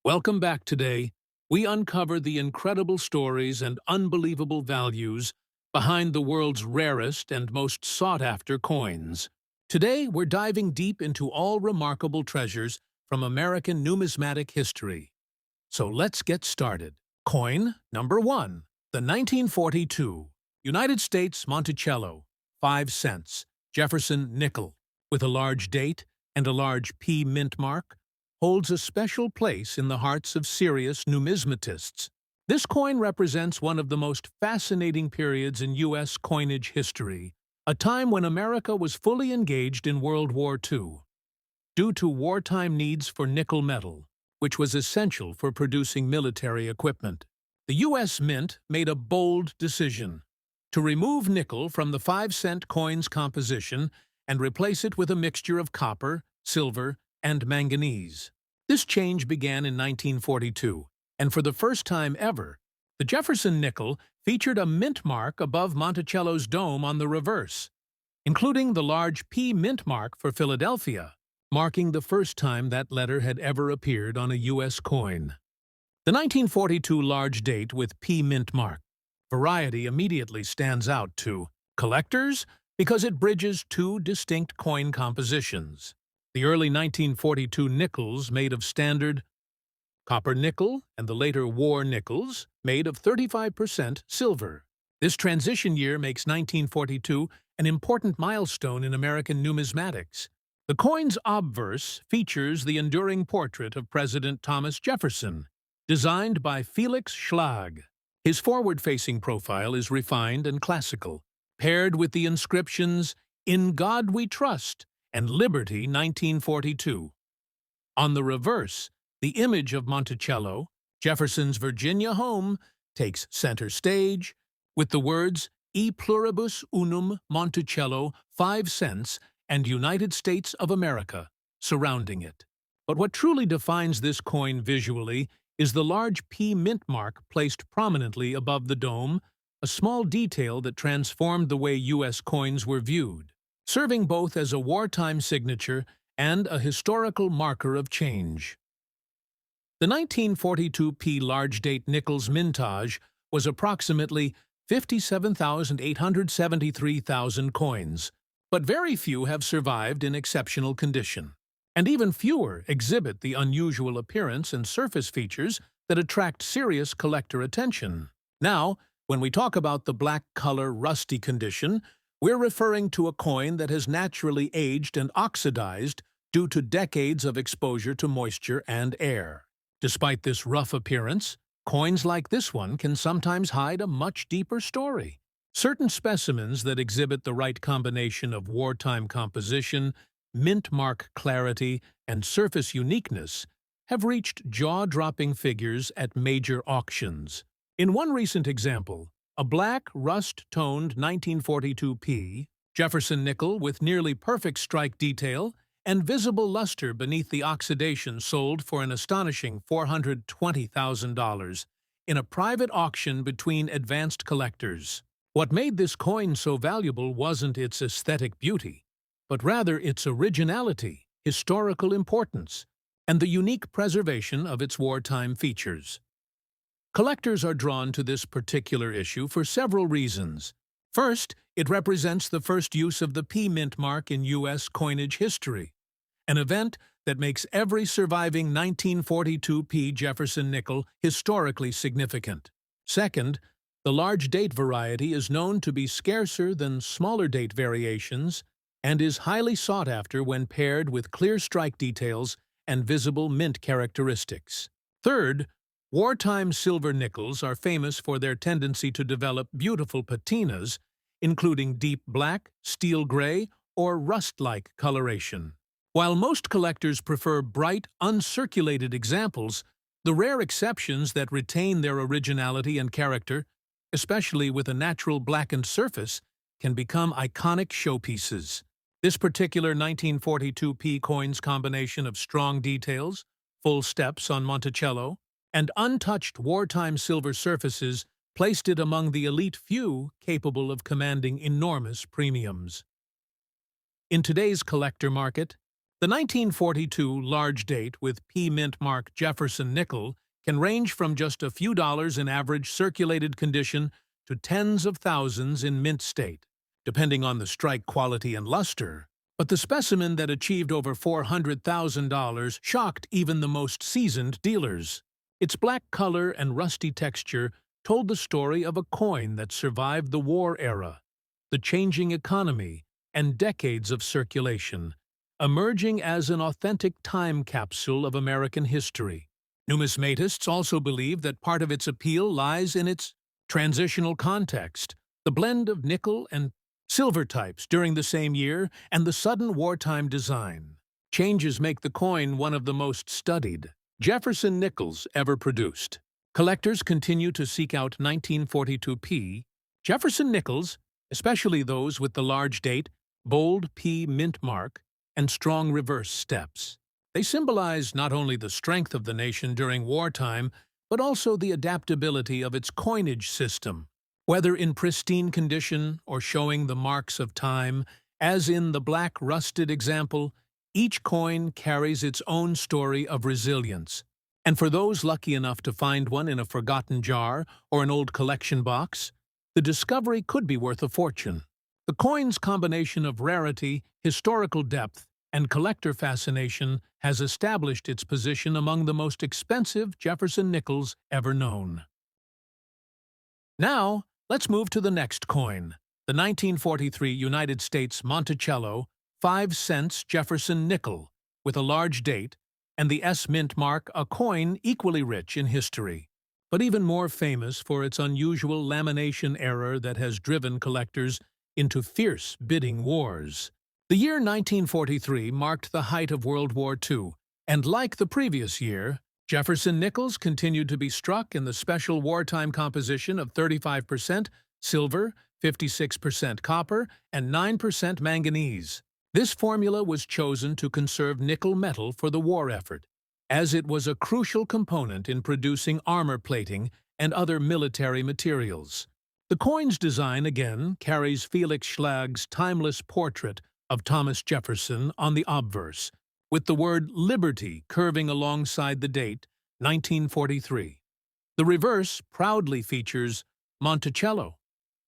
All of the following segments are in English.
Welcome back. Today, we uncover the incredible stories and unbelievable values behind the world's rarest and most sought-after coins. Today, we're diving deep into all remarkable treasures from American numismatic history. So let's get started. Coin number 1. The 1942 United States Monticello, 5 cents, Jefferson nickel, with a large date and a large P mint mark, holds a special place in the hearts of serious numismatists. This coin represents one of the most fascinating periods in U.S. coinage history, a time when America was fully engaged in World War II. Due to wartime needs for nickel metal, which was essential for producing military equipment, the U.S. Mint made a bold decision to remove nickel from the 5-cent coin's composition and replace it with a mixture of copper, silver, and manganese. This change began in 1942, and for the first time ever, the Jefferson nickel featured a mint mark above Monticello's dome on the reverse, including the large P mint mark for Philadelphia, marking the first time that letter had ever appeared on a U.S. coin. The 1942 large date with P mint mark variety immediately stands out to collectors because it bridges two distinct coin compositions. The early 1942 nickels made of standard copper nickel and the later war nickels made of 35% silver. This transition year makes 1942 an important milestone in American numismatics. The coin's obverse features the enduring portrait of President Thomas Jefferson, designed by Felix Schlag. His forward-facing profile is refined and classical, paired with the inscriptions, "In God We Trust," and Liberty 1942. On the reverse, the image of Monticello, Jefferson's Virginia home, takes center stage, with the words E pluribus unum Monticello 5 cents and United States of America surrounding it. But what truly defines this coin visually is the large P mint mark placed prominently above the dome, a small detail that transformed the way U.S. coins were viewed, serving both as a wartime signature and a historical marker of change. The 1942 P large date nickel's mintage was approximately 57,873,000 coins, but very few have survived in exceptional condition, and even fewer exhibit the unusual appearance and surface features that attract serious collector attention. Now, when we talk about the black color rusty condition, we're referring to a coin that has naturally aged and oxidized due to decades of exposure to moisture and air. Despite this rough appearance, coins like this one can sometimes hide a much deeper story. Certain specimens that exhibit the right combination of wartime composition, mint mark clarity, and surface uniqueness have reached jaw-dropping figures at major auctions. In one recent example, a black, rust-toned 1942 P, Jefferson nickel with nearly perfect strike detail and visible luster beneath the oxidation sold for an astonishing $420,000 in a private auction between advanced collectors. What made this coin so valuable wasn't its aesthetic beauty, but rather its originality, historical importance, and the unique preservation of its wartime features. Collectors are drawn to this particular issue for several reasons. First, it represents the first use of the P mint mark in U.S. coinage history, an event that makes every surviving 1942 P Jefferson nickel historically significant. Second, the large date variety is known to be scarcer than smaller date variations and is highly sought after when paired with clear strike details and visible mint characteristics. Third, wartime silver nickels are famous for their tendency to develop beautiful patinas, including deep black, steel gray, or rust-like coloration. While most collectors prefer bright, uncirculated examples, the rare exceptions that retain their originality and character, especially with a natural blackened surface, can become iconic showpieces. This particular 1942 P coin's combination of strong details, full steps on Monticello, and untouched wartime silver surfaces placed it among the elite few capable of commanding enormous premiums. In today's collector market, The 1942 large date with P mint mark Jefferson nickel can range from just a few dollars in average circulated condition to tens of thousands in mint state, depending on the strike quality and luster. But the specimen that achieved over $400,000 shocked even the most seasoned dealers. Its black color and rusty texture told the story of a coin that survived the war era, the changing economy, and decades of circulation, emerging as an authentic time capsule of American history. Numismatists also believe that part of its appeal lies in its transitional context, the blend of nickel and silver types during the same year, and the sudden wartime design. Changes make the coin one of the most studied Jefferson nickels ever produced. Collectors continue to seek out 1942 P. Jefferson nickels, especially those with the large date, bold P mint mark, and strong reverse steps. They symbolize not only the strength of the nation during wartime, but also the adaptability of its coinage system. Whether in pristine condition or showing the marks of time, as in the black rusted example, each coin carries its own story of resilience. And for those lucky enough to find one in a forgotten jar or an old collection box, the discovery could be worth a fortune. The coin's combination of rarity, historical depth, and collector fascination has established its position among the most expensive Jefferson nickels ever known. Now, let's move to the next coin, the 1943 United States Monticello 5 cents Jefferson nickel, with a large date, and the S mint mark, a coin equally rich in history, but even more famous for its unusual lamination error that has driven collectors into fierce bidding wars. The year 1943 marked the height of World War II, and like the previous year, Jefferson nickels continued to be struck in the special wartime composition of 35% silver, 56% copper, and 9% manganese. This formula was chosen to conserve nickel metal for the war effort, as it was a crucial component in producing armor plating and other military materials. The coin's design, again, carries Felix Schlag's timeless portrait of Thomas Jefferson on the obverse, with the word Liberty curving alongside the date, 1943. The reverse proudly features Monticello,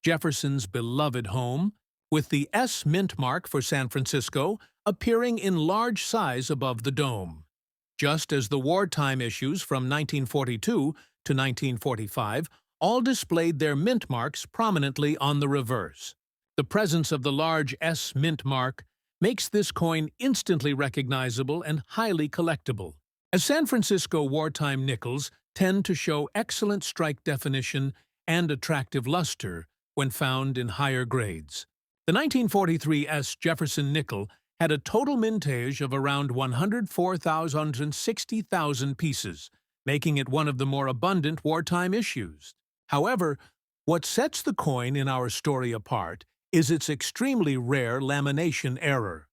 Jefferson's beloved home, with the S mint mark for San Francisco appearing in large size above the dome. Just as the wartime issues from 1942 to 1945 all displayed their mint marks prominently on the reverse. The presence of the large S mint mark makes this coin instantly recognizable and highly collectible, as San Francisco wartime nickels tend to show excellent strike definition and attractive luster when found in higher grades. The 1943 S Jefferson nickel had a total mintage of around 104,060,000 pieces, making it one of the more abundant wartime issues. However, what sets the coin in our story apart is its extremely rare lamination error,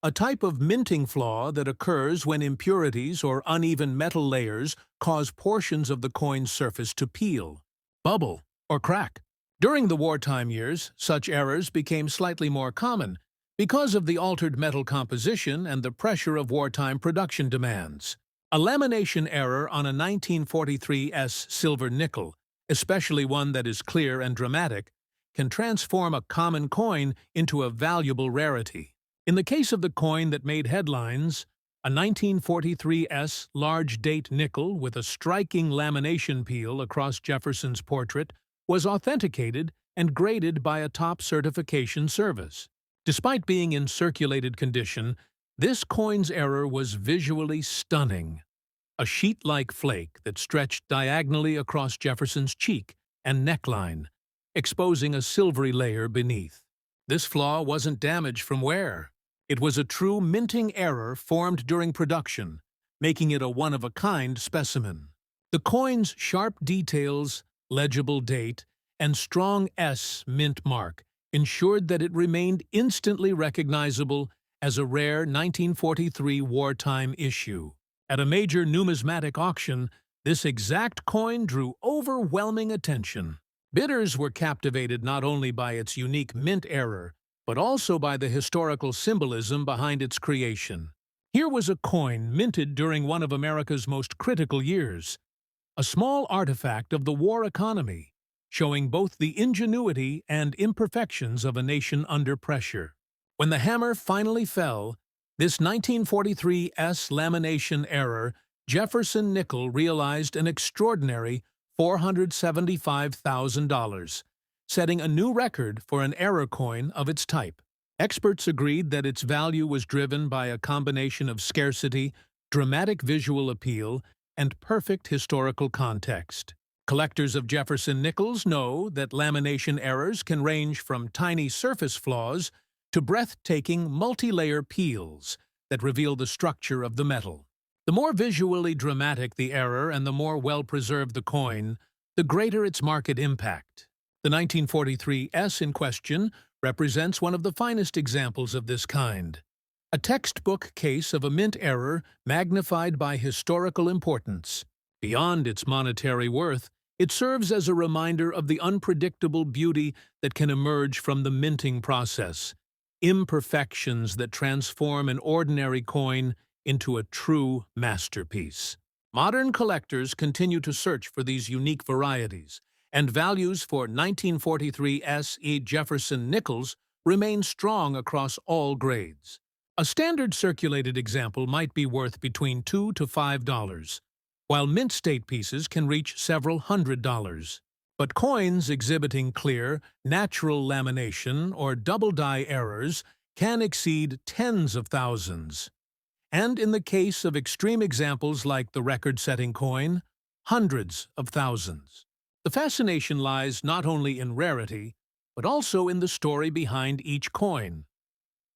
a type of minting flaw that occurs when impurities or uneven metal layers cause portions of the coin's surface to peel, bubble, or crack. During the wartime years, such errors became slightly more common because of the altered metal composition and the pressure of wartime production demands. A lamination error on a 1943 S silver nickel, especially one that is clear and dramatic, can transform a common coin into a valuable rarity. In the case of the coin that made headlines, a 1943 S large date nickel with a striking lamination peel across Jefferson's portrait was authenticated and graded by a top certification service. Despite being in circulated condition, this coin's error was visually stunning. A sheet-like flake that stretched diagonally across Jefferson's cheek and neckline, exposing a silvery layer beneath. This flaw wasn't damage from wear. It was a true minting error formed during production, making it a one-of-a-kind specimen. The coin's sharp details, legible date, and strong S mint mark ensured that it remained instantly recognizable as a rare 1943 wartime issue. At a major numismatic auction, this exact coin drew overwhelming attention. Bidders were captivated not only by its unique mint error, but also by the historical symbolism behind its creation. Here was a coin minted during one of America's most critical years, a small artifact of the war economy, showing both the ingenuity and imperfections of a nation under pressure. When the hammer finally fell, this 1943 lamination error, Jefferson nickel realized an extraordinary $475,000, setting a new record for an error coin of its type. Experts agreed that its value was driven by a combination of scarcity, dramatic visual appeal, and perfect historical context. Collectors of Jefferson nickels know that lamination errors can range from tiny surface flaws to breathtaking multi-layer peels that reveal the structure of the metal. The more visually dramatic the error and the more well-preserved the coin, the greater its market impact. The 1943 S in question represents one of the finest examples of this kind. A textbook case of a mint error magnified by historical importance. Beyond its monetary worth, it serves as a reminder of the unpredictable beauty that can emerge from the minting process, imperfections that transform an ordinary coin into a true masterpiece. Modern collectors continue to search for these unique varieties, and values for 1943 S.E. Jefferson nickels remain strong across all grades. A standard circulated example might be worth between $2 to $5, while mint state pieces can reach several $100s. But coins exhibiting clear, natural lamination or double-die errors can exceed tens of thousands. And in the case of extreme examples like the record-setting coin, hundreds of thousands. The fascination lies not only in rarity, but also in the story behind each coin.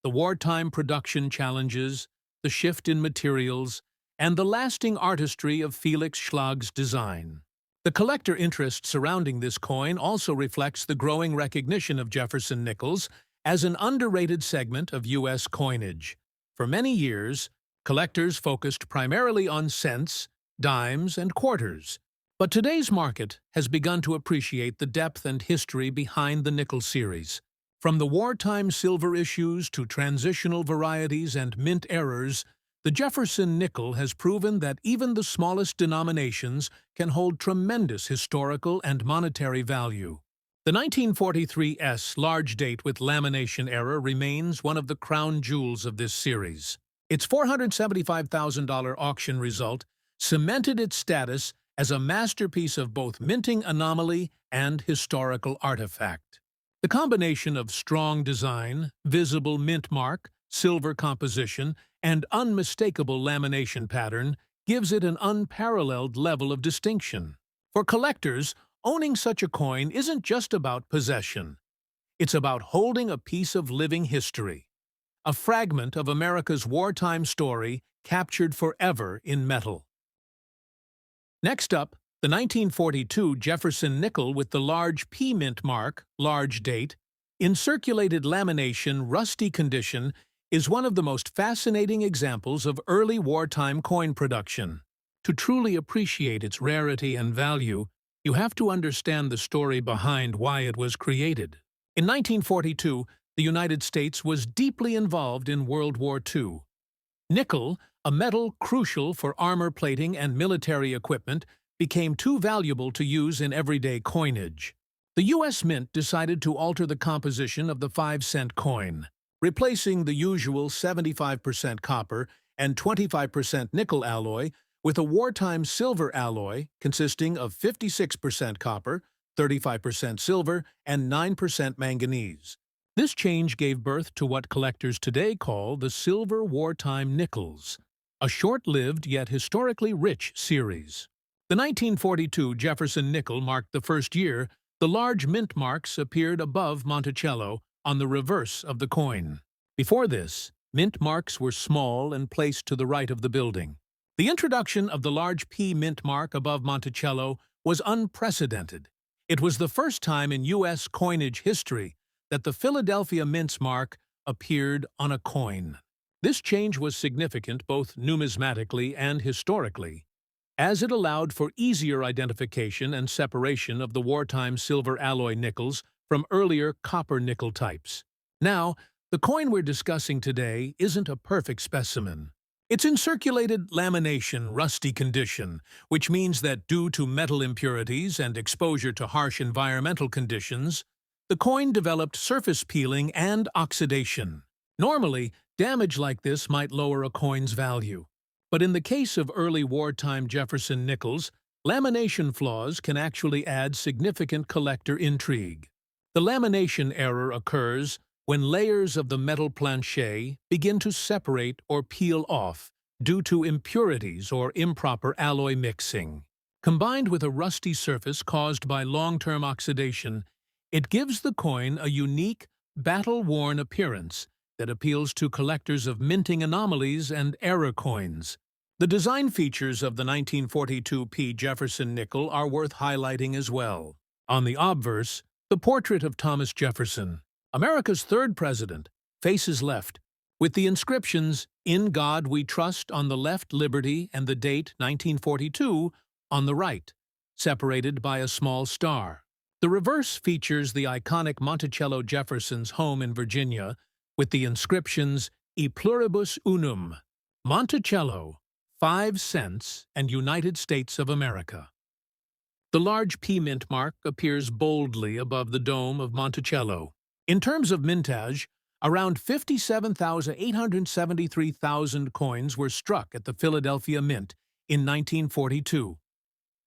The wartime production challenges, the shift in materials, and the lasting artistry of Felix Schlag's design. The collector interest surrounding this coin also reflects the growing recognition of Jefferson nickels as an underrated segment of U.S. coinage. For many years, collectors focused primarily on cents, dimes, and quarters. But today's market has begun to appreciate the depth and history behind the nickel series. From the wartime silver issues to transitional varieties and mint errors, the Jefferson nickel has proven that even the smallest denominations can hold tremendous historical and monetary value. The 1943 S large date with lamination error remains one of the crown jewels of this series. Its $475,000 auction result cemented its status as a masterpiece of both minting anomaly and historical artifact. The combination of strong design, visible mint mark, silver composition, and unmistakable lamination pattern gives it an unparalleled level of distinction. For collectors, owning such a coin isn't just about possession. It's about holding a piece of living history, a fragment of America's wartime story captured forever in metal. Next up, the 1942 Jefferson nickel with the large P mint mark, large date, in circulated lamination rusty condition is one of the most fascinating examples of early wartime coin production. To truly appreciate its rarity and value, you have to understand the story behind why it was created. In 1942, the United States was deeply involved in World War II. Nickel, a metal crucial for armor plating and military equipment, became too valuable to use in everyday coinage. The U.S. Mint decided to alter the composition of the 5-cent coin, replacing the usual 75% copper and 25% nickel alloy with a wartime silver alloy consisting of 56% copper, 35% silver, and 9% manganese. This change gave birth to what collectors today call the Silver Wartime Nickels, a short-lived yet historically rich series. The 1942 Jefferson nickel marked the first year the large mint marks appeared above Monticello on the reverse of the coin. Before this, mint marks were small and placed to the right of the building. The introduction of the large P mint mark above Monticello was unprecedented. It was the first time in U.S. coinage history that the Philadelphia Mint's mark appeared on a coin. This change was significant both numismatically and historically, as it allowed for easier identification and separation of the wartime silver alloy nickels from earlier copper nickel types. Now, the coin we're discussing today isn't a perfect specimen. It's in circulated lamination, rusty condition, which means that due to metal impurities and exposure to harsh environmental conditions, the coin developed surface peeling and oxidation. Normally, damage like this might lower a coin's value. But in the case of early wartime Jefferson nickels, lamination flaws can actually add significant collector intrigue. The lamination error occurs when layers of the metal planchet begin to separate or peel off due to impurities or improper alloy mixing. Combined with a rusty surface caused by long-term oxidation, it gives the coin a unique, battle-worn appearance that appeals to collectors of minting anomalies and error coins. The design features of the 1942p Jefferson nickel are worth highlighting as well. On the obverse, the portrait of Thomas Jefferson, America's third president, faces left, with the inscriptions, "In God We Trust" on the left, liberty, and the date 1942 on the right, separated by a small star. The reverse features the iconic Monticello Jefferson's home in Virginia, with the inscriptions, "E pluribus unum", Monticello, 5 cents, and United States of America. The large P mint mark appears boldly above the dome of Monticello. In terms of mintage, around 57,873,000 coins were struck at the Philadelphia Mint in 1942.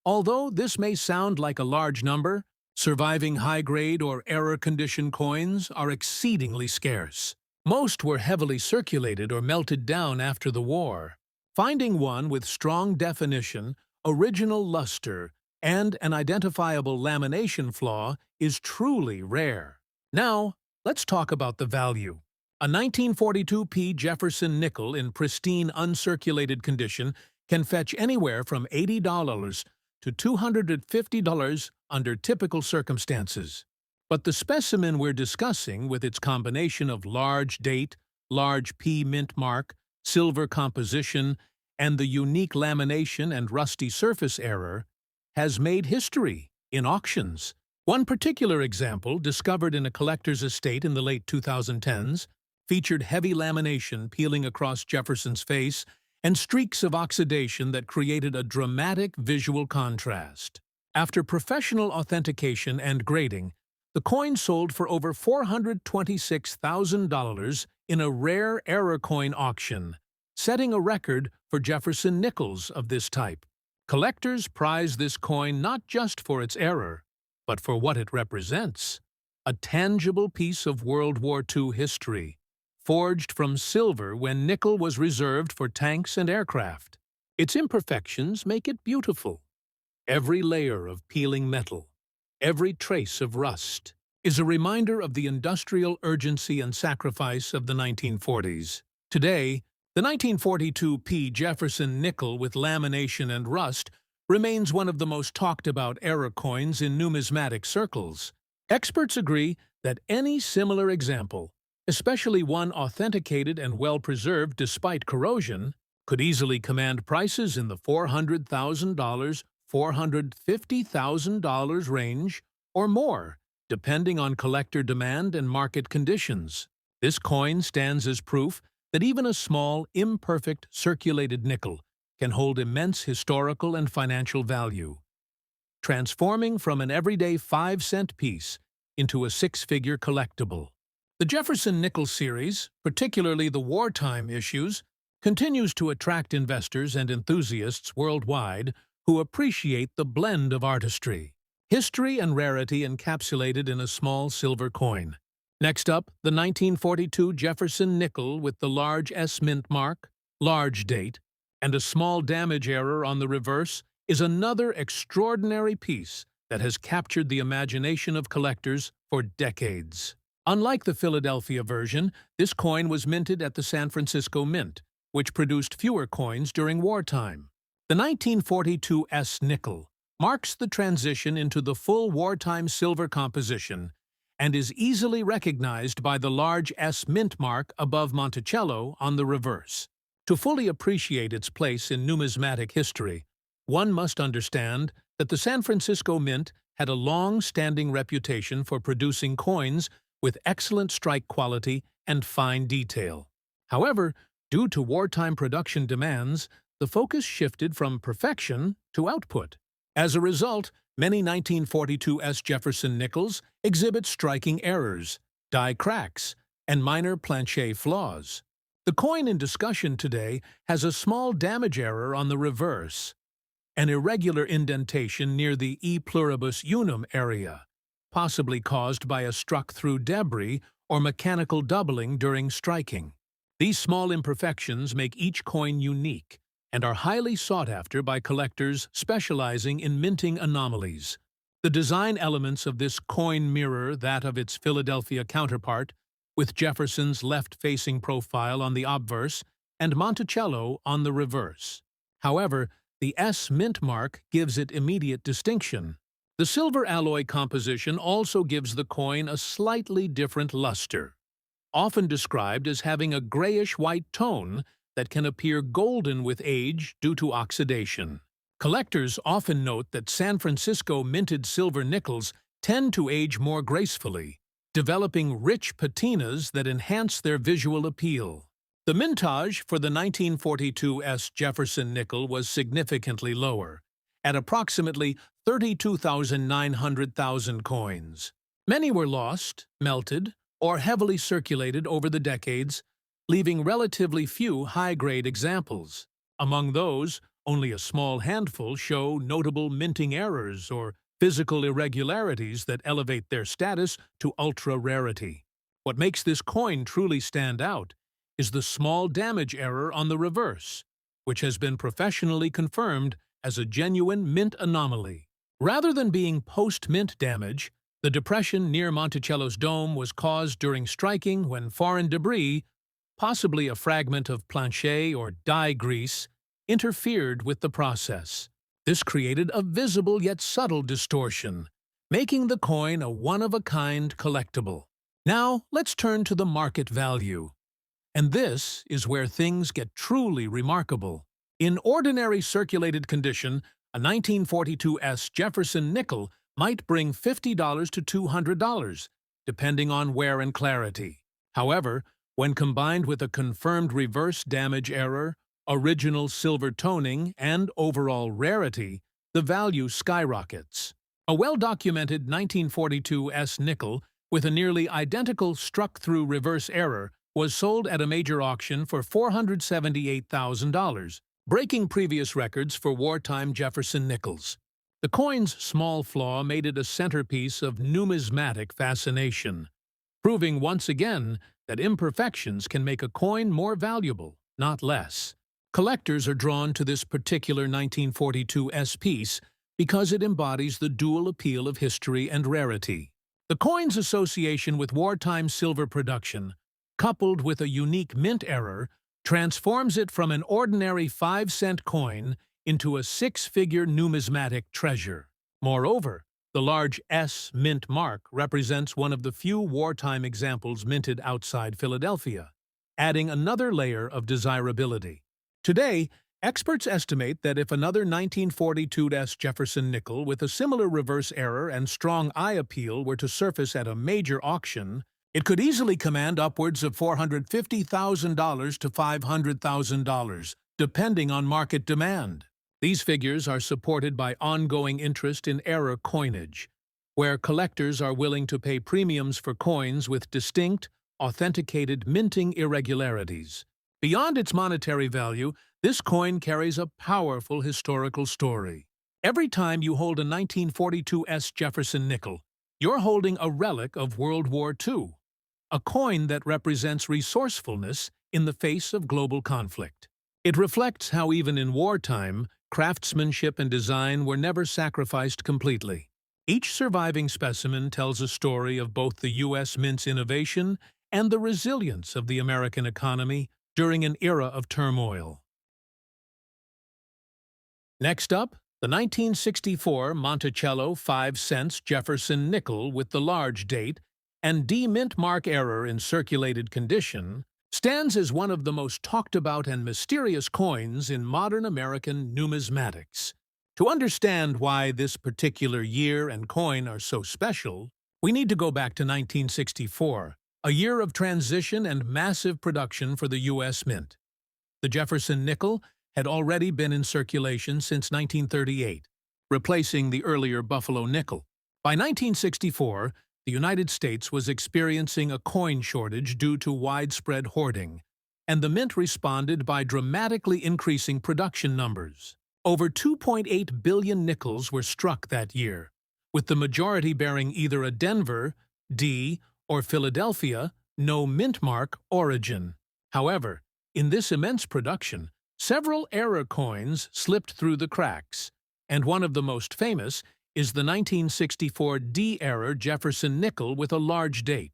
Although this may sound like a large number, surviving high-grade or error-condition coins are exceedingly scarce. Most were heavily circulated or melted down after the war. Finding one with strong definition, original luster, and an identifiable lamination flaw is truly rare. Now, let's talk about the value. A 1942p Jefferson nickel in pristine uncirculated condition can fetch anywhere from $80 to $250 under typical circumstances. But the specimen we're discussing, with its combination of large date, large P mint mark, silver composition, and the unique lamination and rusty surface error, has made history in auctions. One particular example, discovered in a collector's estate in the late 2010s, featured heavy lamination peeling across Jefferson's face and streaks of oxidation that created a dramatic visual contrast. After professional authentication and grading, the coin sold for over $426,000 in a rare error coin auction, setting a record for Jefferson nickels of this type. Collectors prize this coin not just for its error, but for what it represents: a tangible piece of World War II history, forged from silver when nickel was reserved for tanks and aircraft. Its imperfections make it beautiful. Every layer of peeling metal, every trace of rust, is a reminder of the industrial urgency and sacrifice of the 1940s. Today, the 1942p Jefferson nickel with lamination and rust remains one of the most talked-about error coins in numismatic circles. Experts agree that any similar example, especially one authenticated and well-preserved despite corrosion, could easily command prices in the $400,000, $450,000 range or more, depending on collector demand and market conditions. This coin stands as proof that even a small, imperfect, circulated nickel can hold immense historical and financial value, transforming from an everyday 5-cent piece into a 6-figure collectible. The Jefferson nickel series, particularly the wartime issues, continues to attract investors and enthusiasts worldwide who appreciate the blend of artistry, history, and rarity encapsulated in a small silver coin. Next up, the 1942 Jefferson nickel with the large S mint mark, large date, and a small damage error on the reverse is another extraordinary piece that has captured the imagination of collectors for decades. Unlike the Philadelphia version, this coin was minted at the San Francisco Mint, which produced fewer coins during wartime. The 1942 S nickel marks the transition into the full wartime silver composition and is easily recognized by the large S mint mark above Monticello on the reverse. To fully appreciate its place in numismatic history, one must understand that the San Francisco Mint had a long-standing reputation for producing coins with excellent strike quality and fine detail. However, Due to wartime production demands, the focus shifted from perfection to output. As a result, many 1942 Jefferson nickels exhibit striking errors, die cracks, and minor planchet flaws. The coin in discussion today has a small damage error on the reverse, an irregular indentation near the E pluribus unum area, possibly caused by a struck-through debris or mechanical doubling during striking. These small imperfections make each coin unique and are highly sought after by collectors specializing in minting anomalies. The design elements of this coin mirror that of its Philadelphia counterpart, with Jefferson's left-facing profile on the obverse and Monticello on the reverse. However, the S mint mark gives it immediate distinction. The silver alloy composition also gives the coin a slightly different luster, often described as having a grayish-white tone that can appear golden with age due to oxidation. Collectors often note that San Francisco minted silver nickels tend to age more gracefully, developing rich patinas that enhance their visual appeal. The mintage for the 1942 Jefferson nickel was significantly lower, at approximately 32,900 coins. Many were lost, melted, or heavily circulated over the decades, leaving relatively few high-grade examples. Among those, only a small handful show notable minting errors or physical irregularities that elevate their status to ultra-rarity. What makes this coin truly stand out is the small damage error on the reverse, which has been professionally confirmed as a genuine mint anomaly. Rather than being post-mint damage, the depression near Monticello's dome was caused during striking when foreign debris, possibly a fragment of planchet or die grease, interfered with the process. This created a visible yet subtle distortion, making the coin a one-of-a-kind collectible. Now, let's turn to the market value. And this is where things get truly remarkable. In ordinary circulated condition, a 1942 Jefferson nickel might bring $50 to $200, depending on wear and clarity. However, when combined with a confirmed reverse damage error, original silver toning, and overall rarity, the value skyrockets. A well-documented 1942 nickel with a nearly identical struck-through reverse error was sold at a major auction for $478,000, breaking previous records for wartime Jefferson nickels. The coin's small flaw made it a centerpiece of numismatic fascination, proving once again that imperfections can make a coin more valuable, not less. Collectors are drawn to this particular 1942 piece because it embodies the dual appeal of history and rarity. The coin's association with wartime silver production, coupled with a unique mint error, transforms it from an ordinary 5-cent coin into a 6-figure numismatic treasure. Moreover, the large S mint mark represents one of the few wartime examples minted outside Philadelphia, adding another layer of desirability. Today, experts estimate that if another 1942 Jefferson nickel with a similar reverse error and strong eye appeal were to surface at a major auction, it could easily command upwards of $450,000 to $500,000, depending on market demand. These figures are supported by ongoing interest in error coinage, where collectors are willing to pay premiums for coins with distinct, authenticated minting irregularities. Beyond its monetary value, this coin carries a powerful historical story. Every time you hold a 1942 Jefferson nickel, you're holding a relic of World War II, a coin that represents resourcefulness in the face of global conflict. It reflects how even in wartime, craftsmanship and design were never sacrificed completely. Each surviving specimen tells a story of both the U.S. Mint's innovation and the resilience of the American economy during an era of turmoil. Next up, the 1964 Monticello 5 cents Jefferson nickel with the large date and D-mint mark error in circulated condition stands as one of the most talked about and mysterious coins in modern American numismatics. To understand why this particular year and coin are so special, we need to go back to 1964, a year of transition and massive production for the U.S. Mint. The Jefferson nickel had already been in circulation since 1938, replacing the earlier Buffalo nickel. By 1964, the United States was experiencing a coin shortage due to widespread hoarding, and the mint responded by dramatically increasing production numbers. Over 2.8 billion nickels were struck that year, with the majority bearing either a Denver, D, or Philadelphia, no mint mark origin. However, in this immense production, several error coins slipped through the cracks, and one of the most famous is the 1964 D-error Jefferson nickel with a large date.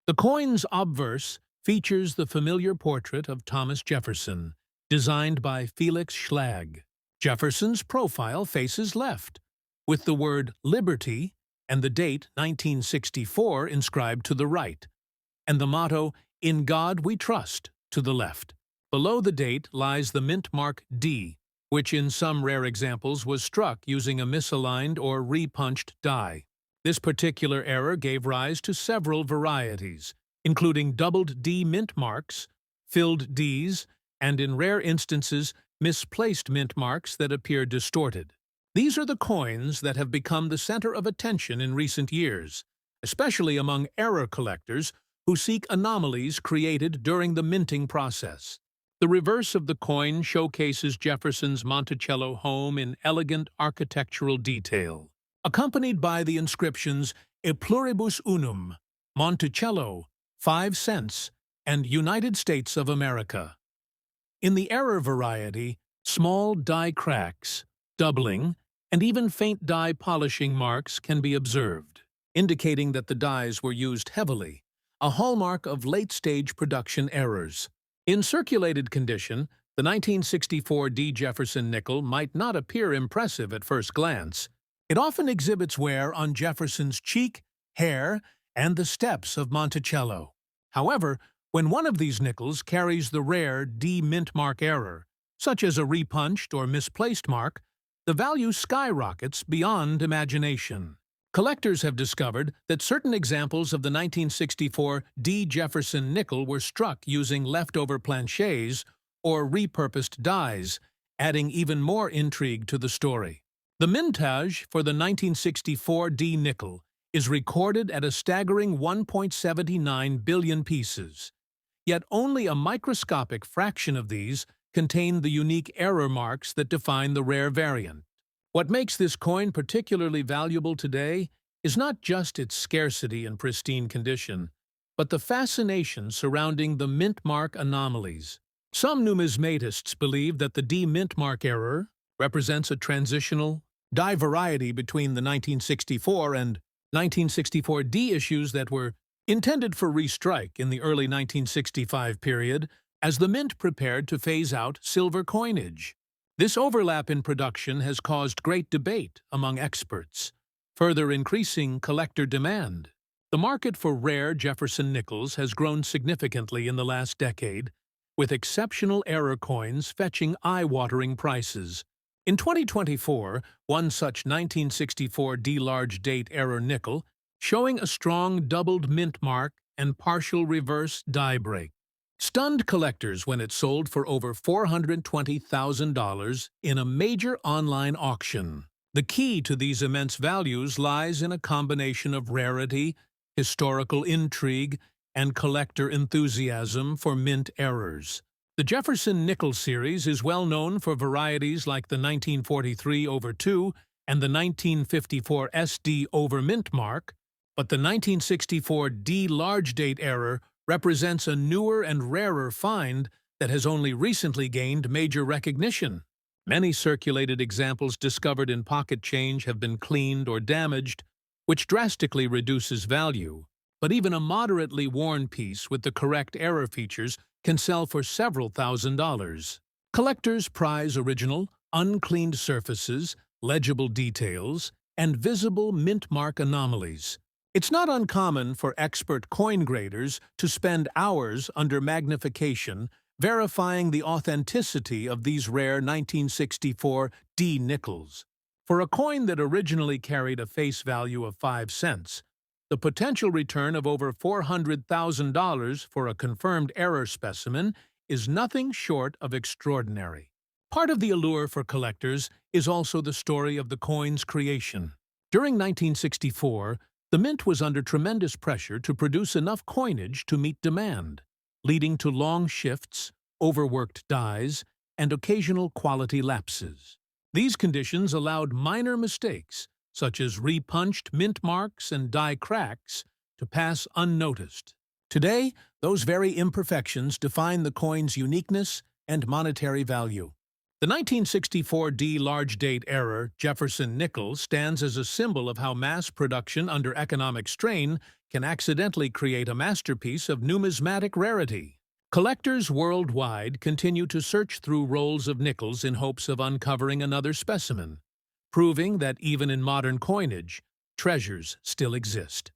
The coin's obverse features the familiar portrait of Thomas Jefferson, designed by Felix Schlag. Jefferson's profile faces left, with the word Liberty and the date 1964 inscribed to the right, and the motto, In God We Trust, to the left. Below the date lies the mint mark D, which in some rare examples was struck using a misaligned or repunched die. This particular error gave rise to several varieties, including doubled D mint marks, filled Ds, and in rare instances, misplaced mint marks that appear distorted. These are the coins that have become the center of attention in recent years, especially among error collectors who seek anomalies created during the minting process. The reverse of the coin showcases Jefferson's Monticello home in elegant architectural detail, accompanied by the inscriptions E pluribus unum, Monticello, 5 cents, and United States of America. In the error variety, small die cracks, doubling, and even faint die polishing marks can be observed, indicating that the dies were used heavily, a hallmark of late-stage production errors. In circulated condition, the 1964 D. Jefferson nickel might not appear impressive at first glance. It often exhibits wear on Jefferson's cheek, hair, and the steps of Monticello. However, when one of these nickels carries the rare D mint mark error, such as a repunched or misplaced mark, the value skyrockets beyond imagination. Collectors have discovered that certain examples of the 1964 D. Jefferson nickel were struck using leftover planchets or repurposed dies, adding even more intrigue to the story. The mintage for the 1964 D nickel is recorded at a staggering 1.79 billion pieces. Yet only a microscopic fraction of these contain the unique error marks that define the rare variant. What makes this coin particularly valuable today is not just its scarcity and pristine condition, but the fascination surrounding the mint mark anomalies. Some numismatists believe that the D mint mark error represents a transitional die variety between the 1964 and 1964 D issues that were intended for restrike in the early 1965 period as the mint prepared to phase out silver coinage. This overlap in production has caused great debate among experts, further increasing collector demand. The market for rare Jefferson nickels has grown significantly in the last decade, with exceptional error coins fetching eye-watering prices. In 2024, one such 1964 D large date error nickel, showing a strong doubled mint mark and partial reverse die break, stunned collectors when it sold for over $420,000 in a major online auction. The key to these immense values lies in a combination of rarity, historical intrigue, and collector enthusiasm for mint errors. The Jefferson nickel series is well known for varieties like the 1943/2 and the 1954 SD over mint mark, but the 1964 D large date error represents a newer and rarer find that has only recently gained major recognition. Many circulated examples discovered in pocket change have been cleaned or damaged, which drastically reduces value, but even a moderately worn piece with the correct error features can sell for several $1,000s. Collectors prize original, uncleaned surfaces, legible details, and visible mint mark anomalies. It's not uncommon for expert coin graders to spend hours under magnification verifying the authenticity of these rare 1964 D nickels. For a coin that originally carried a face value of 5 cents, the potential return of over $400,000 for a confirmed error specimen is nothing short of extraordinary. Part of the allure for collectors is also the story of the coin's creation. During 1964, the mint was under tremendous pressure to produce enough coinage to meet demand, leading to long shifts, overworked dies, and occasional quality lapses. These conditions allowed minor mistakes, such as repunched mint marks and die cracks, to pass unnoticed. Today, those very imperfections define the coin's uniqueness and monetary value. The 1964 D large date error, Jefferson nickel, stands as a symbol of how mass production under economic strain can accidentally create a masterpiece of numismatic rarity. Collectors worldwide continue to search through rolls of nickels in hopes of uncovering another specimen, proving that even in modern coinage, treasures still exist.